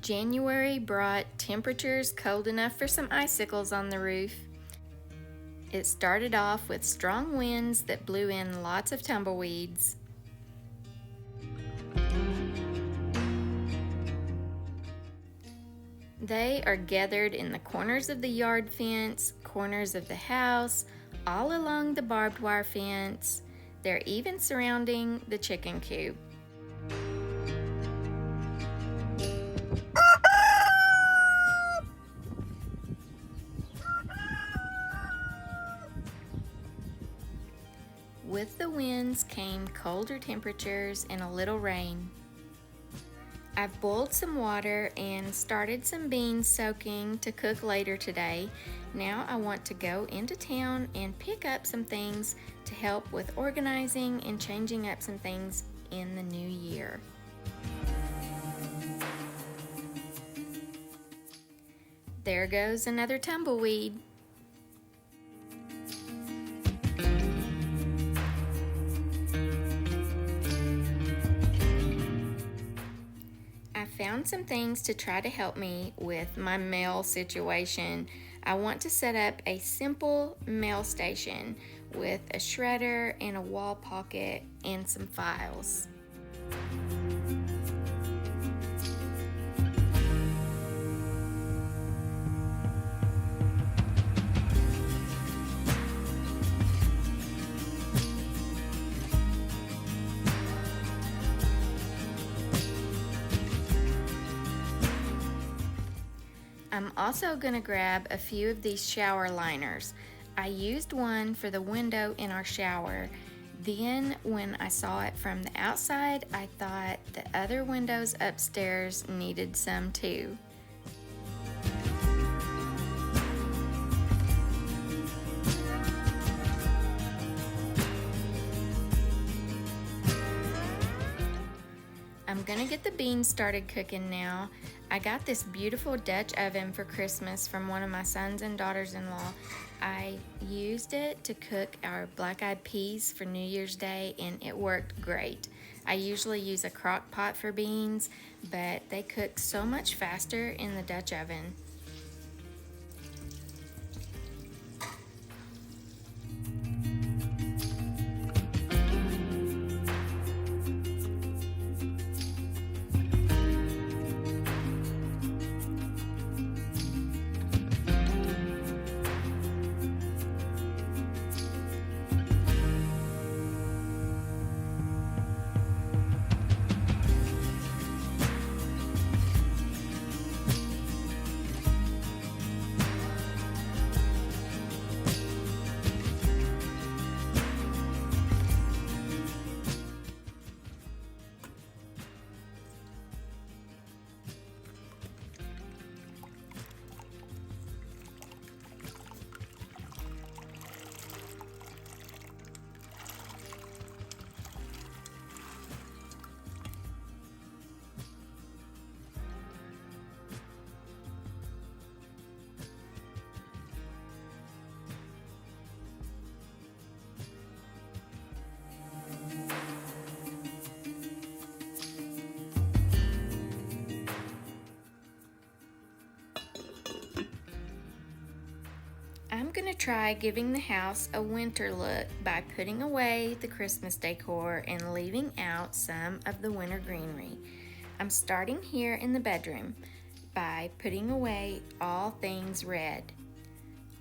January brought temperatures cold enough for some icicles on the roof. It started off with strong winds that blew in lots of tumbleweeds. They are gathered in the corners of the yard fence, corners of the house, all along the barbed wire fence. They're even surrounding the chicken coop. With the winds came colder temperatures and a little rain. I've boiled some water and started some beans soaking to cook later today. Now I want to go into town and pick up some things to help with organizing and changing up some things in the new year. There goes another tumbleweed. I found some things to try to help me with my mail situation. I want to set up a simple mail station with a shredder and a wall pocket and some files. I'm also going to grab a few of these shower liners. I used one for the window in our shower. Then when I saw it from the outside, I thought the other windows upstairs needed some too. I'm gonna get the beans started cooking now. I got this beautiful Dutch oven for Christmas from one of my sons and daughters-in-law. I used it to cook our black-eyed peas for New Year's Day and it worked great. I usually use a crock pot for beans, but they cook so much faster in the Dutch oven. I'm gonna try giving the house a winter look by putting away the Christmas decor and leaving out some of the winter greenery. I'm starting here in the bedroom by putting away all things red.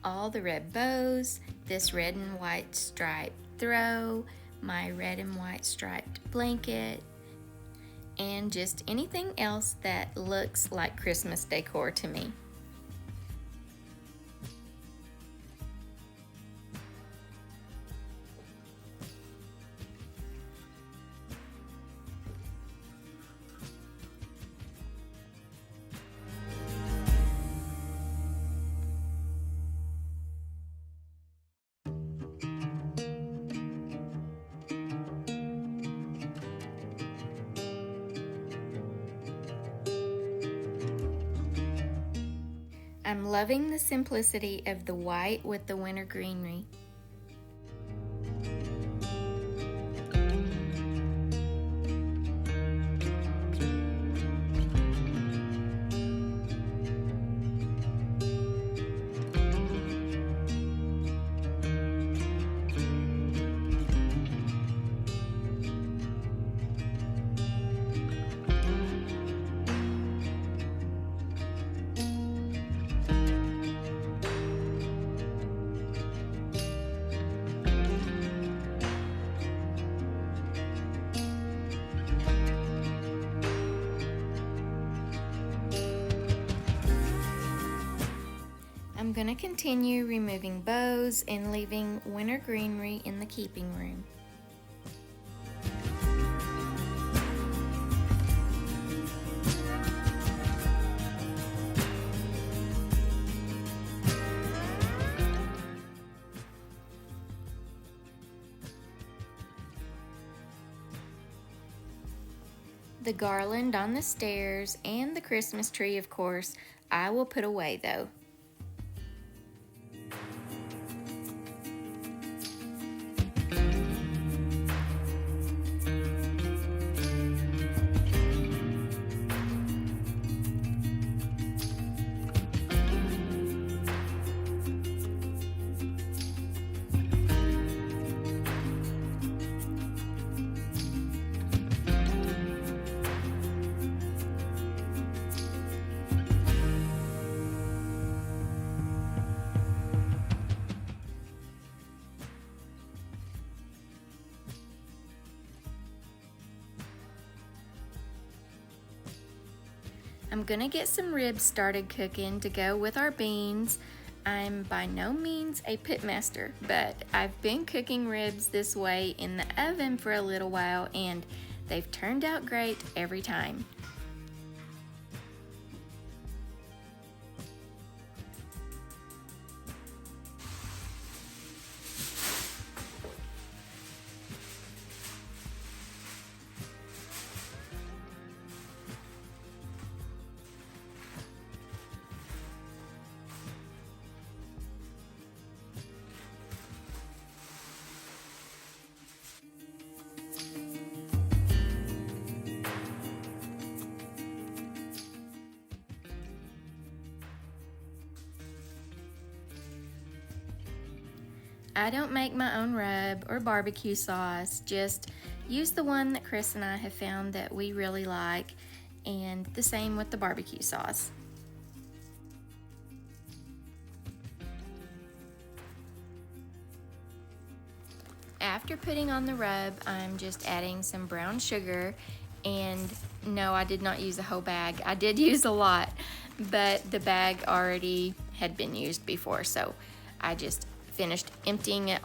All the red bows, this red and white striped throw, my red and white striped blanket, and just anything else that looks like Christmas decor to me. I'm loving the simplicity of the white with the winter greenery. I'm going to continue removing bows and leaving winter greenery in the keeping room. The garland on the stairs and the Christmas tree, of course, I will put away though. I'm gonna get some ribs started cooking to go with our beans. I'm by no means a pit master, but I've been cooking ribs this way in the oven for a little while and they've turned out great every time. I don't make my own rub or barbecue sauce, just use the one that Chris and I have found that we really like, and the same with the barbecue sauce. After putting on the rub, I'm just adding some brown sugar, and no, I did not use a whole bag. I did use a lot, but the bag already had been used before, so I just finished emptying it.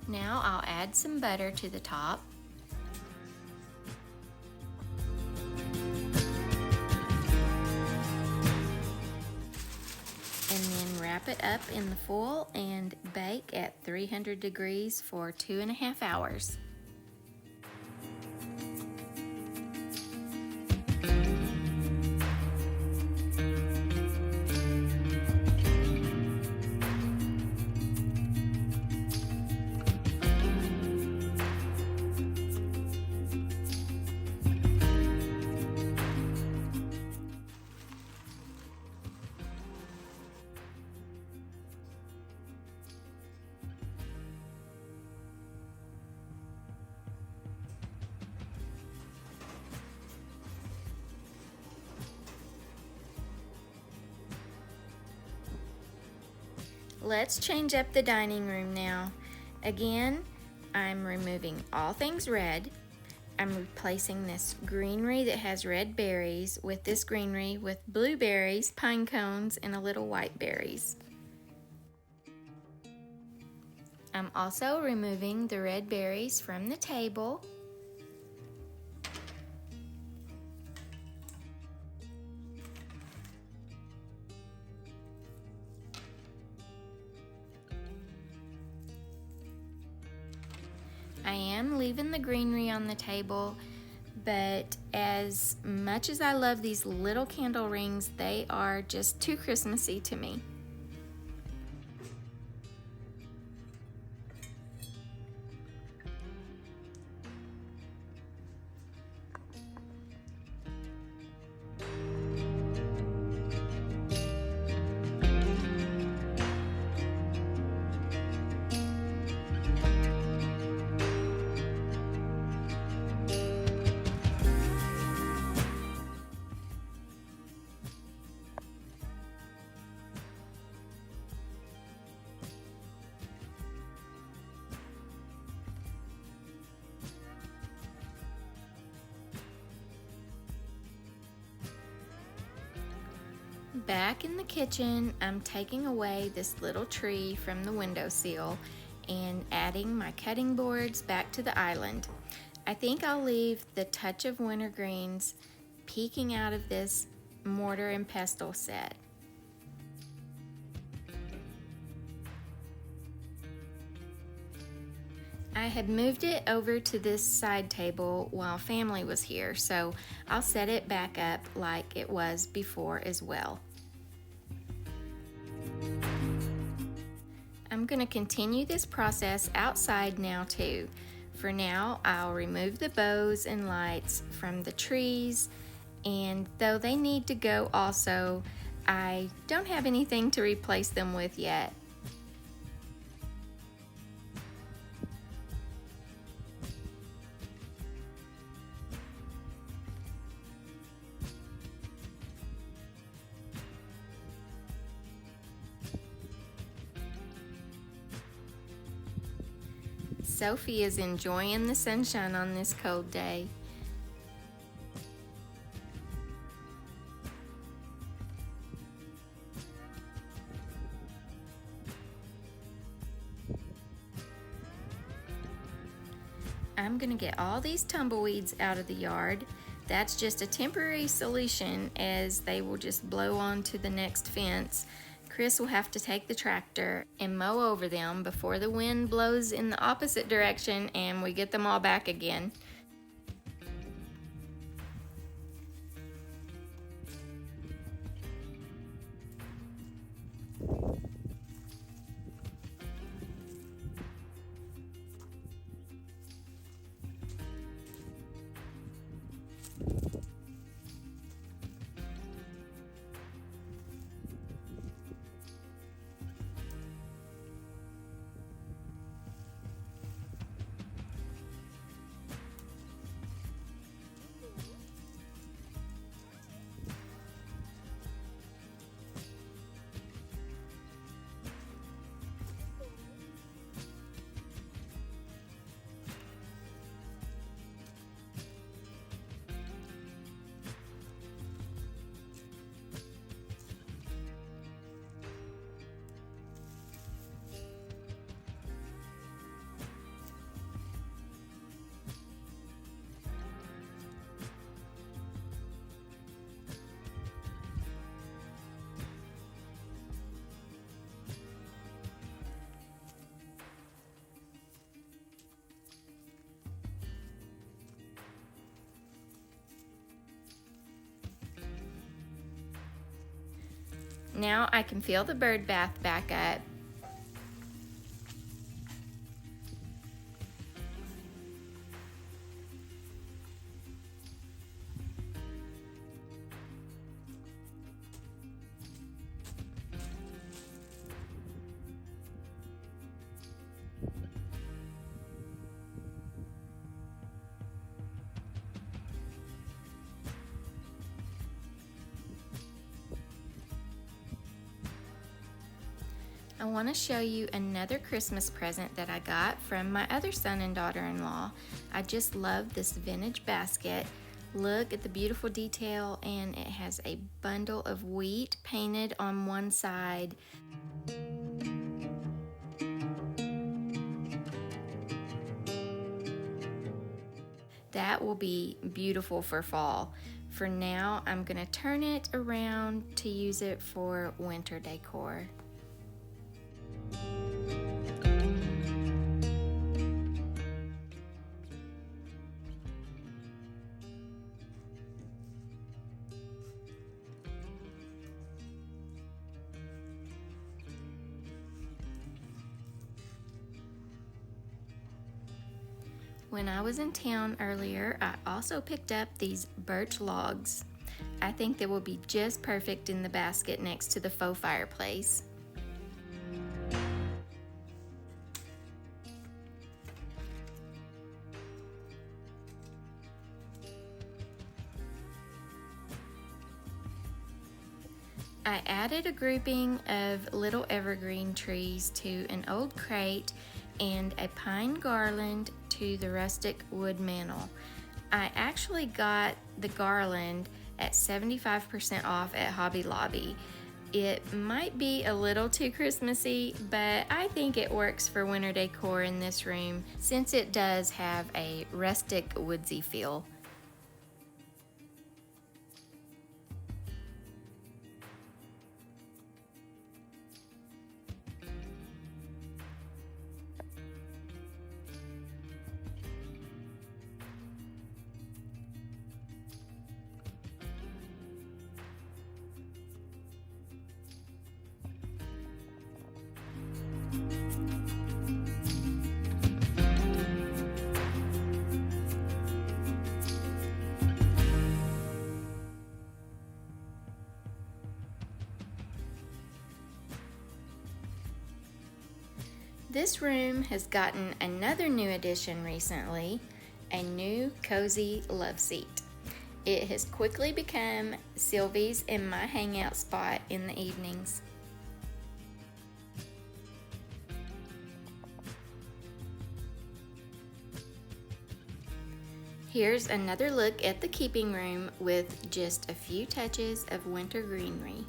Now I'll add some butter to the top. And then wrap it up in the foil and bake at 300 degrees for 2.5 hours. Let's change up the dining room now. Again, I'm removing all things red. I'm replacing this greenery that has red berries with this greenery with blueberries, pine cones, and a little white berries. I'm also removing the red berries from the table. I am leaving the greenery on the table, but as much as I love these little candle rings, they are just too Christmassy to me. Back in the kitchen, I'm taking away this little tree from the windowsill and adding my cutting boards back to the island. I think I'll leave the touch of wintergreens peeking out of this mortar and pestle set. I had moved it over to this side table while family was here, so I'll set it back up like it was before as well. I'm going to continue this process outside now too. For now, I'll remove the bows and lights from the trees, and though they need to go also, I don't have anything to replace them with yet. Sophie is enjoying the sunshine on this cold day. I'm gonna get all these tumbleweeds out of the yard. That's just a temporary solution as they will just blow onto the next fence. Chris will have to take the tractor and mow over them before the wind blows in the opposite direction and we get them all back again. Now I can fill the bird bath back up. I want to show you another Christmas present that I got from my other son and daughter-in-law. I just love this vintage basket. Look at the beautiful detail, and it has a bundle of wheat painted on one side. That will be beautiful for fall. For now, I'm going to turn it around to use it for winter decor. When I was in town earlier, I also picked up these birch logs. I think they will be just perfect in the basket next to the faux fireplace. I added a grouping of little evergreen trees to an old crate and a pine garland to the rustic wood mantle. I actually got the garland at 75% off at Hobby Lobby. It might be a little too Christmassy, but I think it works for winter decor in this room since it does have a rustic woodsy feel. This room has gotten another new addition recently, a new cozy love seat. It has quickly become Sylvie's and my hangout spot in the evenings. Here's another look at the keeping room with just a few touches of winter greenery.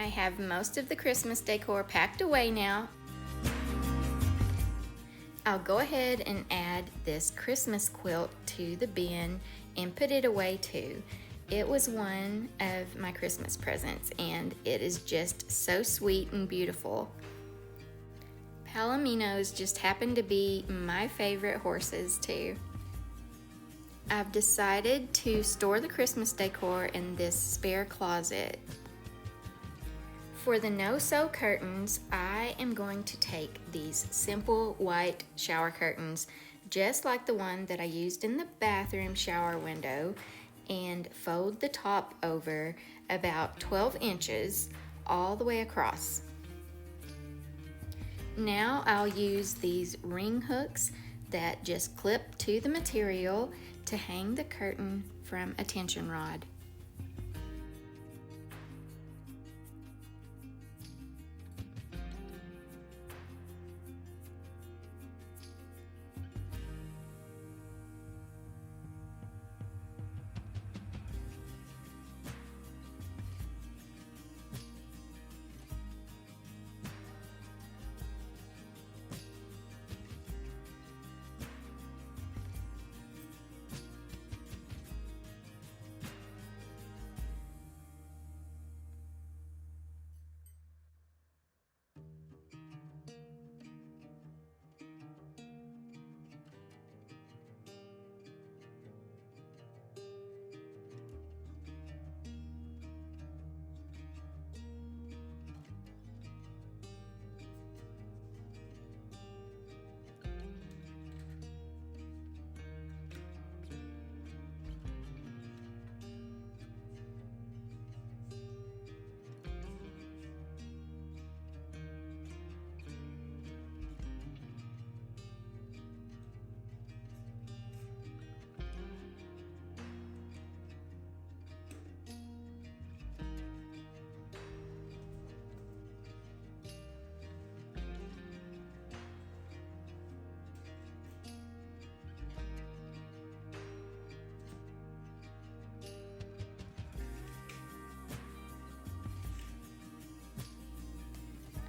I have most of the Christmas decor packed away now. I'll go ahead and add this Christmas quilt to the bin and put it away too. It was one of my Christmas presents and it is just so sweet and beautiful. Palominos just happen to be my favorite horses too. I've decided to store the Christmas decor in this spare closet. For the no-sew curtains, I am going to take these simple white shower curtains, just like the one that I used in the bathroom shower window, and fold the top over about 12 inches all the way across. Now I'll use these ring hooks that just clip to the material to hang the curtain from a tension rod.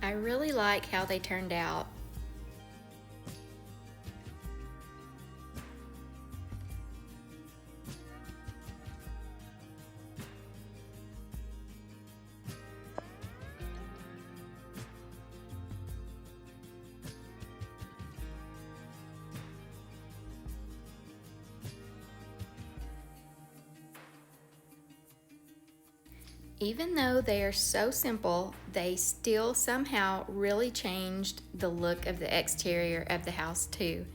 I really like how they turned out. Even though they are so simple, they still somehow really changed the look of the exterior of the house too.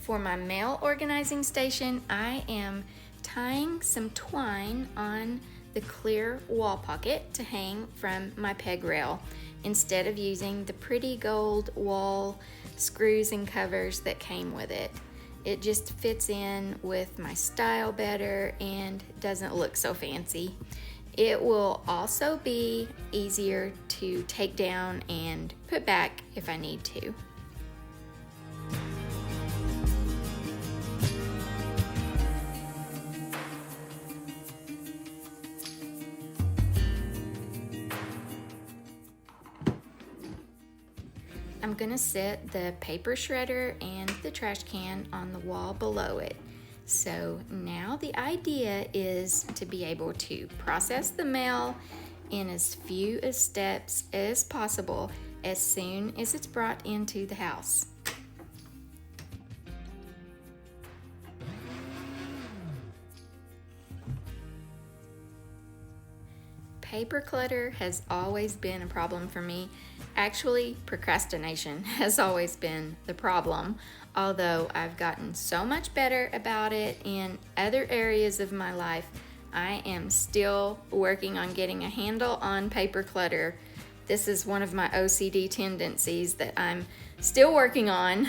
For my mail organizing station, I am tying some twine on the clear wall pocket to hang from my peg rail instead of using the pretty gold wall screws and covers that came with it. It just fits in with my style better and doesn't look so fancy. It will also be easier to take down and put back if I need to. I'm gonna set the paper shredder and the trash can on the wall below it. So now the idea is to be able to process the mail in as few steps as possible as soon as it's brought into the house. Paper clutter has always been a problem for me. Actually, procrastination has always been the problem, although I've gotten so much better about it in other areas of my life. I am still working on getting a handle on paper clutter. This is one of my OCD tendencies that I'm still working on.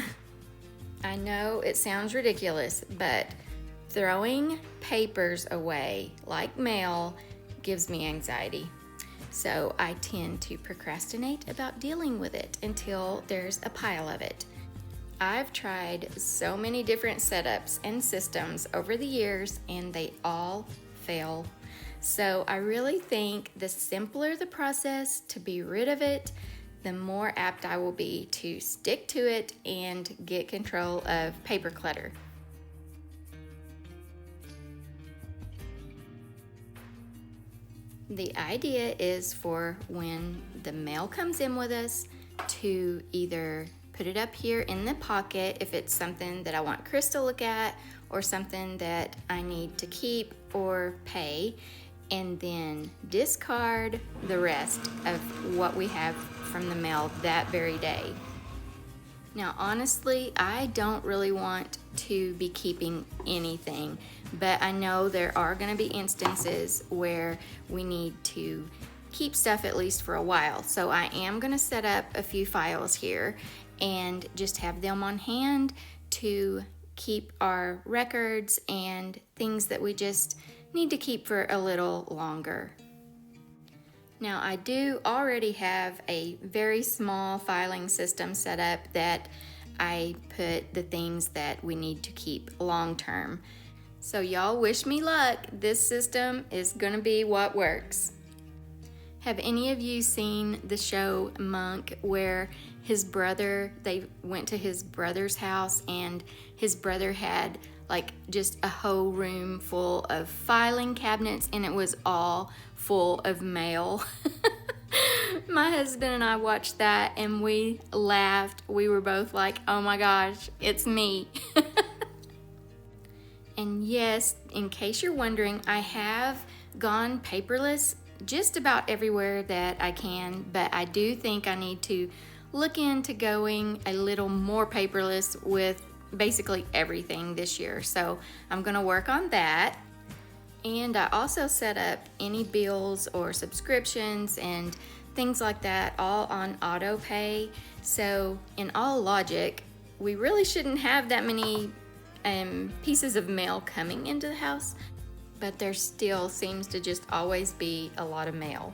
I know it sounds ridiculous, but throwing papers away, like mail, gives me anxiety. So I tend to procrastinate about dealing with it until there's a pile of it. I've tried so many different setups and systems over the years and they all fail. So I really think the simpler the process to be rid of it, the more apt I will be to stick to it and get control of paper clutter. The idea is for when the mail comes in with us to either put it up here in the pocket if it's something that I want Chris to look at or something that I need to keep or pay, and then discard the rest of what we have from the mail that very day. Now, honestly, I don't really want to be keeping anything, but I know there are going to be instances where we need to keep stuff at least for a while. So I am going to set up a few files here and just have them on hand to keep our records and things that we just need to keep for a little longer. Now, I do already have a very small filing system set up that I put the things that we need to keep long term. So y'all wish me luck. This system is gonna be what works. Have any of you seen the show Monk, where they went to his brother's house and his brother had like just a whole room full of filing cabinets and it was all full of mail? My husband and I watched that and we laughed. We were both like, oh my gosh, it's me. And yes, in case you're wondering, I have gone paperless just about everywhere that I can, but I do think I need to look into going a little more paperless with basically everything this year. So I'm gonna work on that. And I also set up any bills or subscriptions and things like that all on auto pay. So in all logic, we really shouldn't have that many pieces of mail coming into the house, but there still seems to just always be a lot of mail.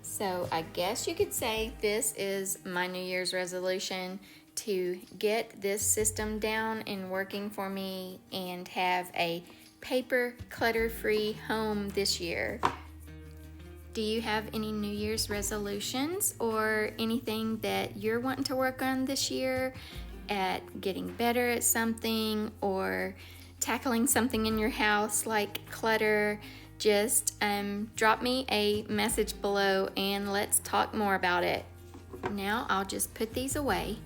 So I guess you could say this is my New Year's resolution, to get this system down and working for me and have a paper clutter-free home this year. Do you have any New Year's resolutions or anything that you're wanting to work on this year at getting better at something or tackling something in your house like clutter? Just drop me a message below and let's talk more about it. Now I'll just put these away.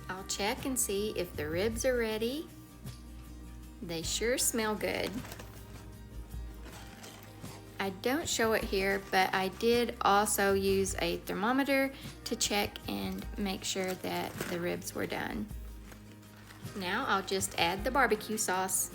I'll check and see if the ribs are ready. They sure smell good. I don't show it here, but I did also use a thermometer to check and make sure that the ribs were done. Now I'll just add the barbecue sauce.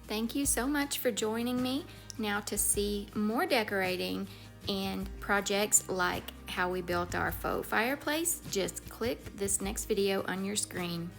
Thank you so much for joining me. Now to see more decorating and projects like how we built our faux fireplace, just click this next video on your screen.